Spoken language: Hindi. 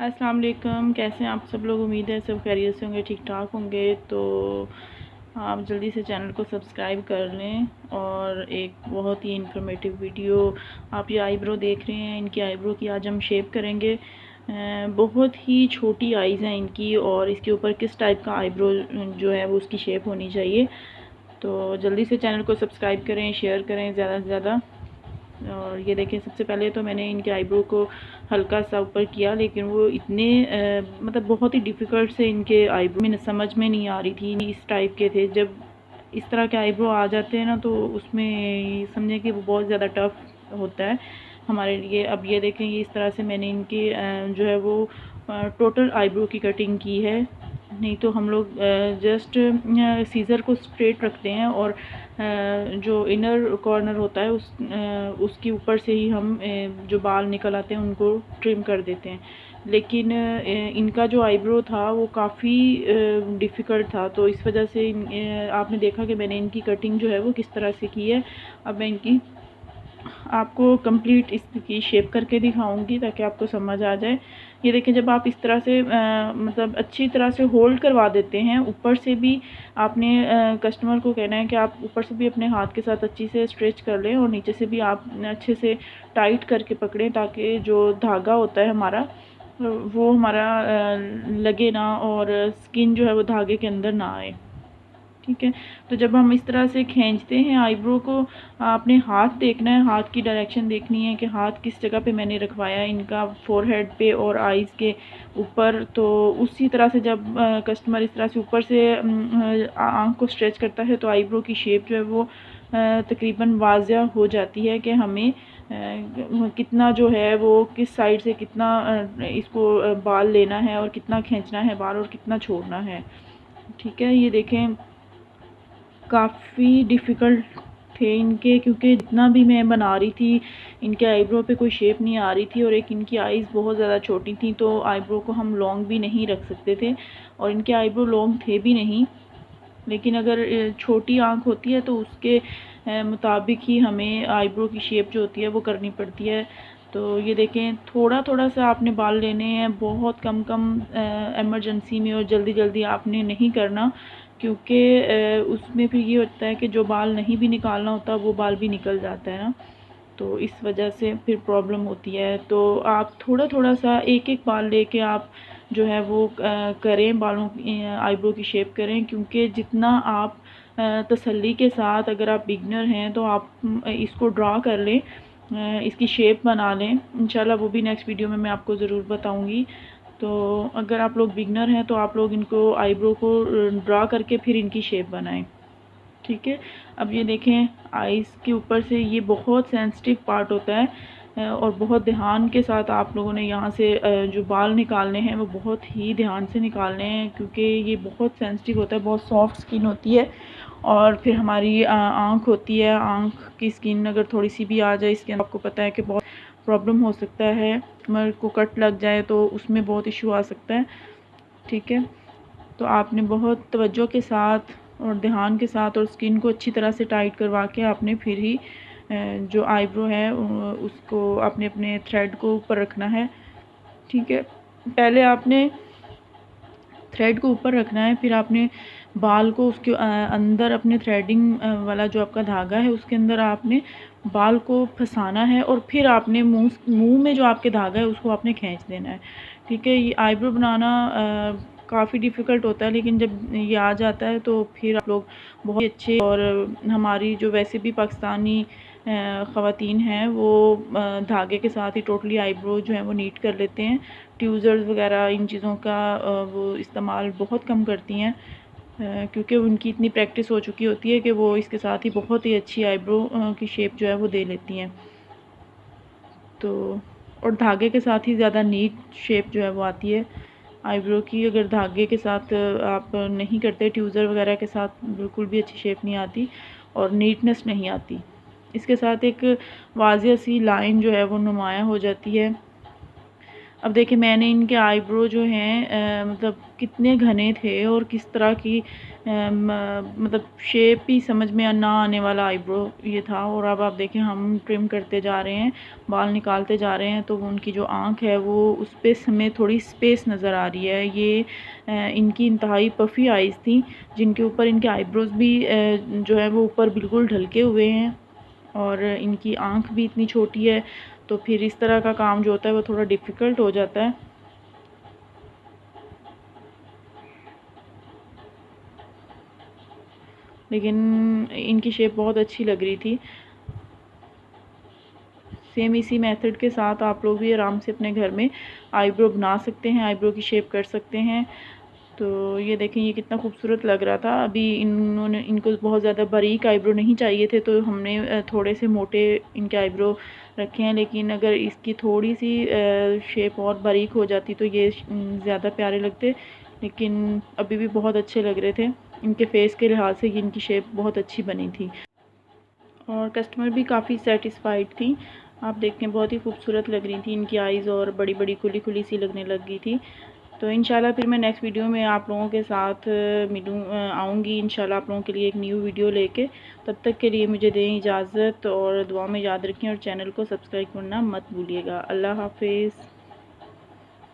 अस्सलाम वालेकुम। कैसे हैं आप सब लोग? उम्मीद है सब खैरियत से होंगे, ठीक ठाक होंगे। तो आप जल्दी से चैनल को सब्सक्राइब कर लें। और एक बहुत ही इंफॉर्मेटिव वीडियो, आप ये आईब्रो देख रहे हैं, इनकी आईब्रो की आज हम शेप करेंगे। बहुत ही छोटी आइज़ हैं इनकी, और इसके ऊपर किस टाइप का आईब्रो जो है वो उसकी शेप होनी चाहिए। तो जल्दी से चैनल को सब्सक्राइब करें, शेयर करें ज़्यादा से ज़्यादा। और ये देखें, सबसे पहले तो मैंने इनके आईब्रो को हल्का सा ऊपर किया, लेकिन वो इतने मतलब बहुत ही डिफ़िकल्ट से इनके आईब्रो में समझ में नहीं आ रही थी। इस टाइप के थे। जब इस तरह के आईब्रो आ जाते हैं ना, तो उसमें समझें कि वो बहुत ज़्यादा टफ़ होता है हमारे लिए। अब ये देखें, ये इस तरह से मैंने इनकी जो है वो टोटल आईब्रो की कटिंग की है। नहीं तो हम लोग जस्ट सीज़र को स्ट्रेट रखते हैं, और जो इनर कॉर्नर होता है उसके ऊपर से ही हम जो बाल निकल आते हैं उनको ट्रिम कर देते हैं। लेकिन इनका जो आईब्रो था वो काफ़ी डिफ़िकल्ट था, तो इस वजह से आपने देखा कि मैंने इनकी कटिंग जो है वो किस तरह से की है। अब मैं इनकी आपको कंप्लीट इसकी शेप करके दिखाऊंगी ताकि आपको समझ आ जाए। ये देखें, जब आप इस तरह से मतलब अच्छी तरह से होल्ड करवा देते हैं, ऊपर से भी आपने कस्टमर को कहना है कि आप ऊपर से भी अपने हाथ के साथ अच्छी से स्ट्रेच कर लें, और नीचे से भी आप अच्छे से टाइट करके पकड़ें, ताकि जो धागा होता है हमारा वो हमारा लगे ना, और स्किन जो है वो धागे के अंदर ना आए। ठीक है। तो जब हम इस तरह से खींचते हैं आईब्रो को, आपने हाथ देखना है, हाथ की डायरेक्शन देखनी है कि हाथ किस जगह पे मैंने रखवाया इनका, फोरहेड पे और आईज़ के ऊपर। तो उसी तरह से जब कस्टमर इस तरह से ऊपर से आँख को स्ट्रेच करता है, तो आईब्रो की शेप जो है वो तकरीबन वाज़िया हो जाती है कि हमें कितना जो है वो किस साइड से कितना इसको बाल लेना है, और कितना खींचना है बाल, और कितना छोड़ना है। ठीक है। ये देखें, काफ़ी डिफ़िकल्ट थे इनके, क्योंकि जितना भी मैं बना रही थी इनके आईब्रो पे कोई शेप नहीं आ रही थी, और एक इनकी आईज़ बहुत ज़्यादा छोटी थी, तो आईब्रो को हम लॉन्ग भी नहीं रख सकते थे, और इनके आईब्रो लॉन्ग थे भी नहीं। लेकिन अगर छोटी आँख होती है तो उसके मुताबिक ही हमें आईब्रो की शेप जो होती है वो करनी पड़ती है। तो ये देखें, थोड़ा थोड़ा सा आपने बाल लेने हैं, बहुत कम कम इमरजेंसी में, और जल्दी जल्दी आपने नहीं करना, क्योंकि उसमें फिर ये होता है कि जो बाल नहीं भी निकालना होता वो बाल भी निकल जाता है ना, तो इस वजह से फिर प्रॉब्लम होती है। तो आप थोड़ा थोड़ा सा एक एक बाल लेके आप जो है वो करें, बालों की आईब्रो की शेप करें, क्योंकि जितना आप तसल्ली के साथ, अगर आप बिगनर हैं तो आप इसको ड्रा कर लें, इसकी शेप बना लें। इंशाल्लाह वो भी नेक्स्ट वीडियो में मैं आपको ज़रूर बताऊंगी। तो अगर आप लोग बिगनर हैं तो आप लोग इनको आईब्रो को ड्रा करके फिर इनकी शेप बनाएं। ठीक है। अब ये देखें, आइज़ के ऊपर से ये बहुत सेंसिटिव पार्ट होता है, और बहुत ध्यान के साथ आप लोगों ने यहाँ से जो बाल निकालने हैं वो बहुत ही ध्यान से निकालने हैं, क्योंकि ये बहुत सेंसिटिव होता है, बहुत सॉफ्ट स्किन होती है। और फिर हमारी आँख होती है, आँख की स्किन अगर थोड़ी सी भी आ जाए इसके अंदर, आपको पता है कि बहुत प्रॉब्लम हो सकता है, कमर को कट लग जाए तो उसमें बहुत इशू आ सकता है। ठीक है। तो आपने बहुत तवज्जो के साथ और ध्यान के साथ और स्किन को अच्छी तरह से टाइट करवा के आपने फिर ही जो आईब्रो है उसको आपने अपने थ्रेड को ऊपर रखना है। ठीक है। पहले आपने थ्रेड को ऊपर रखना है, फिर आपने बाल को उसके अंदर अपने थ्रेडिंग वाला जो आपका धागा है उसके अंदर आपने बाल को फंसाना है, और फिर आपने मुंह में जो आपके धागा है उसको आपने खींच देना है। ठीक है। ये आईब्रो बनाना काफ़ी डिफ़िकल्ट होता है, लेकिन जब ये आ जाता है तो फिर आप लोग बहुत ही अच्छे, और हमारी जो वैसे भी पाकिस्तानी ख़वातीन हैं वो धागे के साथ ही टोटली आईब्रो जो है वो नीट कर लेते हैं। ट्यूज़र्स वगैरह इन चीज़ों का वो इस्तेमाल बहुत कम करती हैं, क्योंकि उनकी इतनी प्रैक्टिस हो चुकी होती है कि वो इसके साथ ही बहुत ही अच्छी आईब्रो की शेप जो है वो दे लेती हैं। तो और धागे के साथ ही ज़्यादा नीट शेप जो है वो आती है आईब्रो की। अगर धागे के साथ आप नहीं करते, ट्यूज़र वगैरह के साथ बिल्कुल भी अच्छी शेप नहीं आती, और नीटनेस नहीं आती। इसके साथ एक वाज़िया सी लाइन जो है वो नुमाया हो जाती है। अब देखिए मैंने इनके आईब्रो जो हैं मतलब कितने घने थे और किस तरह की मतलब शेप ही समझ में ना आने वाला आईब्रो ये था। और अब आप देखें हम ट्रिम करते जा रहे हैं, बाल निकालते जा रहे हैं, तो उनकी जो आँख है वो उस पे हमें थोड़ी स्पेस नज़र आ रही है। ये इनकी इंतहाई पफ़ी आइज़ थी जिनके ऊपर इनके आईब्रोज़ भी जो है वो ऊपर बिल्कुल ढलके हुए हैं और इनकी आँख भी इतनी छोटी है, तो फिर इस तरह का काम जो होता है वो थोड़ा डिफ़िकल्ट हो जाता है। लेकिन इनकी शेप बहुत अच्छी लग रही थी। सेम इसी मेथड के साथ आप लोग भी आराम से अपने घर में आईब्रो बना सकते हैं, आईब्रो की शेप कर सकते हैं। तो ये देखें ये कितना खूबसूरत लग रहा था। अभी इनको बहुत ज़्यादा बारीक आईब्रो नहीं चाहिए थे, तो हमने थोड़े से मोटे इनके आईब्रो रखे हैं। लेकिन अगर इसकी थोड़ी सी शेप और बारीक हो जाती तो ये ज़्यादा प्यारे लगते। लेकिन अभी भी बहुत अच्छे लग रहे थे। इनके फेस के लिहाज से इनकी शेप बहुत अच्छी बनी थी और कस्टमर भी काफ़ी सेटिस्फाइड थी। आप देखते हैं बहुत ही खूबसूरत लग रही थी इनकी आइज़ और बड़ी बड़ी खुली खुली सी लगने लग गई थी। तो इंशाल्लाह फिर मैं नेक्स्ट वीडियो में आप लोगों के साथ आऊँगी इंशाल्लाह आप लोगों के लिए एक न्यू वीडियो लेके। तब तक के लिए मुझे दें इजाज़त और दुआ में याद रखें और चैनल को सब्सक्राइब करना मत भूलिएगा। अल्लाह हाफिज़।